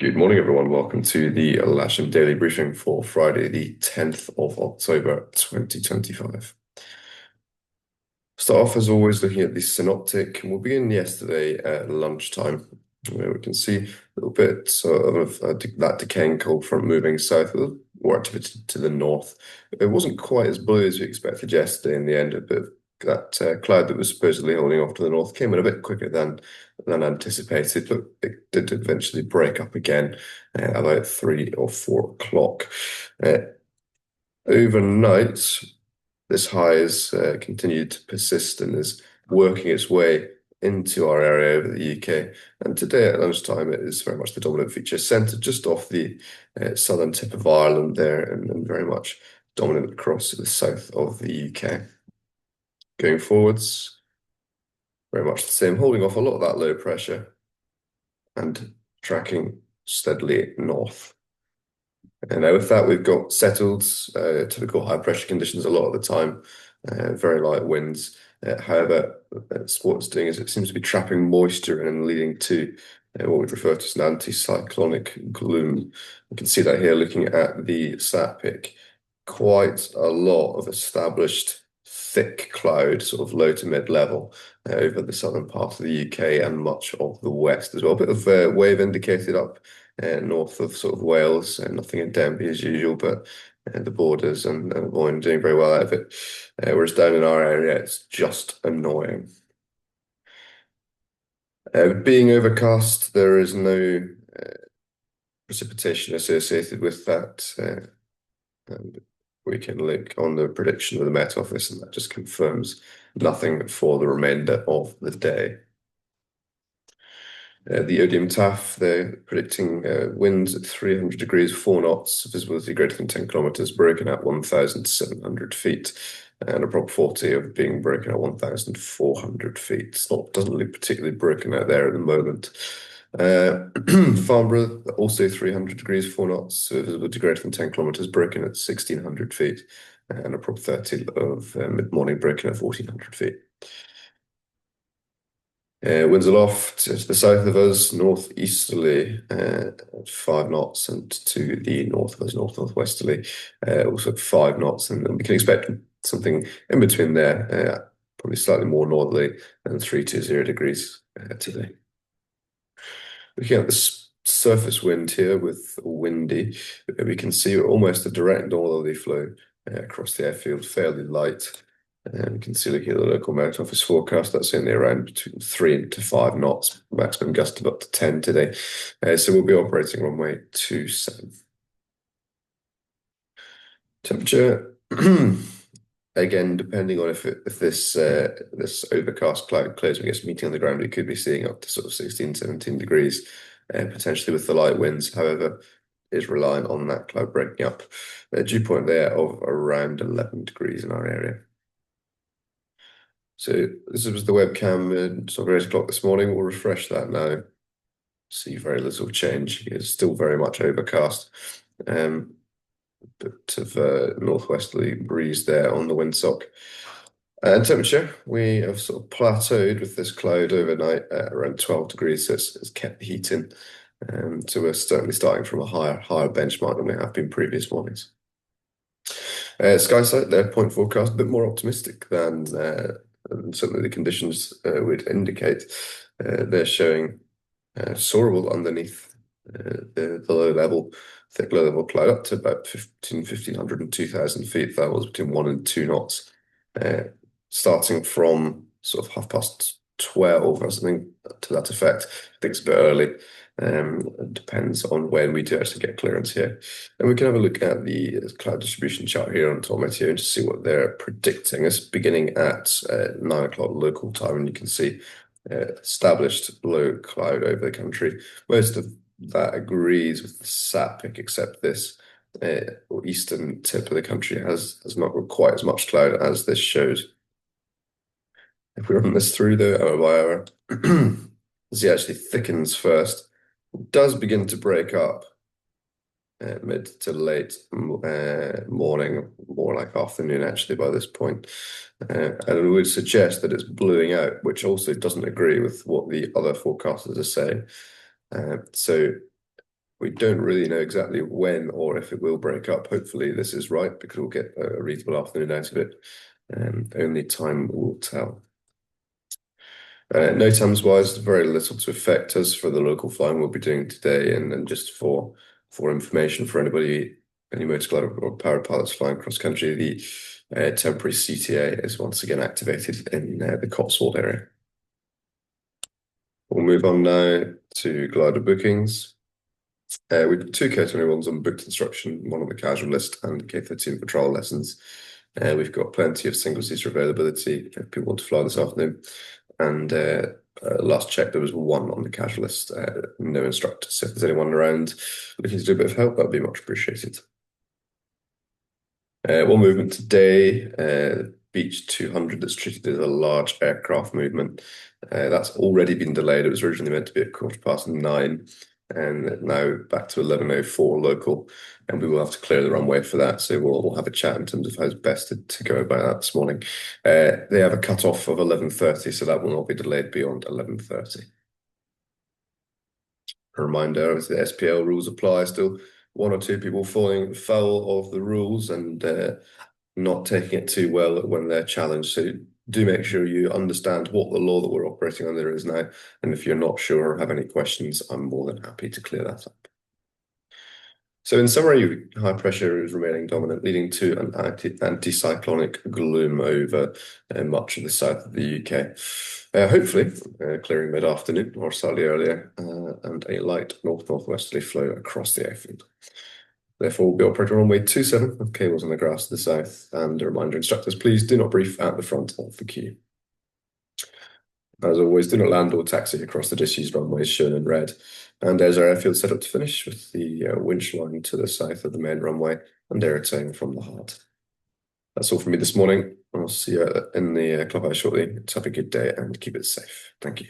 Good morning, everyone. Welcome to the Lasham Daily Briefing for Friday, the 10th of October, 2025. Start off, as always, looking at the synoptic. We'll begin yesterday at lunchtime, where we can see a little bit of that decaying cold front moving south, a little more activity to the north. It wasn't quite as blue as we expected yesterday in the end. A bit of that cloud that was supposedly holding off to the north came in a bit quicker than anticipated, but it did eventually break up again about 3 or 4 o'clock. Overnight, this high has continued to persist and is working its way into our area over the UK. And today at lunchtime, it is very much the dominant feature, centred just off the southern tip of Ireland there, and very much dominant across the south of the UK. Going forwards, very much the same, holding off a lot of that low pressure and tracking steadily north. And with that, we've got settled, typical high pressure conditions a lot of the time, very light winds. However, what it's doing is it seems to be trapping moisture and leading to what we'd refer to as an anticyclonic gloom. You can see that here looking at the sat pic. Quite a lot of established thick cloud, sort of low to mid level, over the southern part of the UK and much of the west as well. A bit of wave indicated up north of sort of Wales, and nothing in Denbigh as usual, but the borders and Boyne doing very well out of it. Whereas down in our area, it's just annoying. Being overcast, there is no precipitation associated with that. And we can look on the prediction of the Met Office, and that just confirms nothing for the remainder of the day. The Odium TAF, they're predicting winds at 300 degrees, 4 knots, visibility greater than 10 kilometers, broken at 1,700 feet, and a prop 40 of being broken at 1,400 feet. Doesn't look particularly broken out there at the moment. Farnborough, also 300 degrees, 4 knots, so visibility greater than 10 kilometers, broken at 1,600 feet, and a prop 30 of mid-morning broken at 1,400 feet. Winds aloft to the south of us, northeasterly at 5 knots, and to the north of us, northwesterly, also at 5 knots. And we can expect something in between there, probably slightly more northerly than 320 degrees today. Looking at the surface wind here with windy, we can see almost a direct northerly flow across the airfield, fairly light. And you can see looking at the local Met Office forecast, that's only around between 3 to 5 knots, maximum gust of up to 10 today. So we'll be operating runway 27. Temperature, again, depending on if this overcast cloud clears and gets meeting on the ground, we could be seeing up to sort of 16, 17 degrees, potentially with the light winds. However, is reliant on that cloud breaking up. Dew point there of around 11 degrees in our area. So this was the webcam at sort of 8 o'clock this morning. We'll refresh that now. See very little change. It's still very much overcast. Bit of northwesterly breeze there on the windsock. And temperature, we have sort of plateaued with this cloud overnight at around 12 degrees, so it's kept the heat in. So we're certainly starting from a higher benchmark than we have been previous mornings. SkySight, their point forecast, a bit more optimistic than certainly the conditions would indicate. They're showing soarable underneath the low level, thick low level cloud up to about 1,500 and 2,000 feet. That was between 1 and 2 knots, starting from sort of 12:30 or something to that effect. I think it's a bit early. It depends on when we do actually get clearance here. And we can have a look at the cloud distribution chart here on Tom Meteo to see what they're predicting. It's beginning at 9 o'clock local time, and you can see established low cloud over the country. Most of that agrees with the sat pic, except this eastern tip of the country has not got quite as much cloud as this shows. If we run this through though, hour by hour, as it actually thickens first, does begin to break up mid to late morning, more like afternoon actually by this point. And it would suggest that it's bluing out, which also doesn't agree with what the other forecasters are saying. So We don't really know exactly when or if it will break up. Hopefully this is right because we'll get a reasonable afternoon out of it. Only time will tell. No times wise, very little to affect us for the local flying we'll be doing today, and just for information for anybody, any motor glider or powered pilots flying cross country, the temporary CTA is once again activated in the Cotswold area. We'll move on now to glider bookings. We've got two K21s on booked instruction, one on the casual list and K13 for trial lessons. We've got plenty of single seater availability if people want to fly this afternoon. And last check, there was one on the casual list, no instructor. So if there's anyone around looking to do a bit of help, that'd be much appreciated. One movement today, Beach 200 that's treated as a large aircraft movement. That's already been delayed. It was originally meant to be at 9:15, and now back to 11:04 local, and we will have to clear the runway for that. So we'll have a chat in terms of how it's best to go about that this morning. They have a cut-off of 11:30, so that will not be delayed beyond 11:30. A reminder, obviously the SPL rules apply still. One or two people falling foul of the rules and not taking it too well when they're challenged. So do make sure you understand what the law that we're operating under is now. And if you're not sure or have any questions, I'm more than happy to clear that up. So in summary, high pressure is remaining dominant, leading to an anticyclonic gloom over much of the south of the UK. Hopefully, clearing mid-afternoon or slightly earlier, and a light north-northwesterly flow across the airfield. Therefore, we'll be operating runway 27 with cables on the grass to the south. And a reminder, instructors, please do not brief at the front of the queue. As always, do not land or taxi across the disused runways shown in red. And there's our airfield set up to finish with the winch line to the south of the main runway and airtowing from the heart. That's all from me this morning. I'll see you in the clubhouse shortly. Have a good day and keep it safe. Thank you.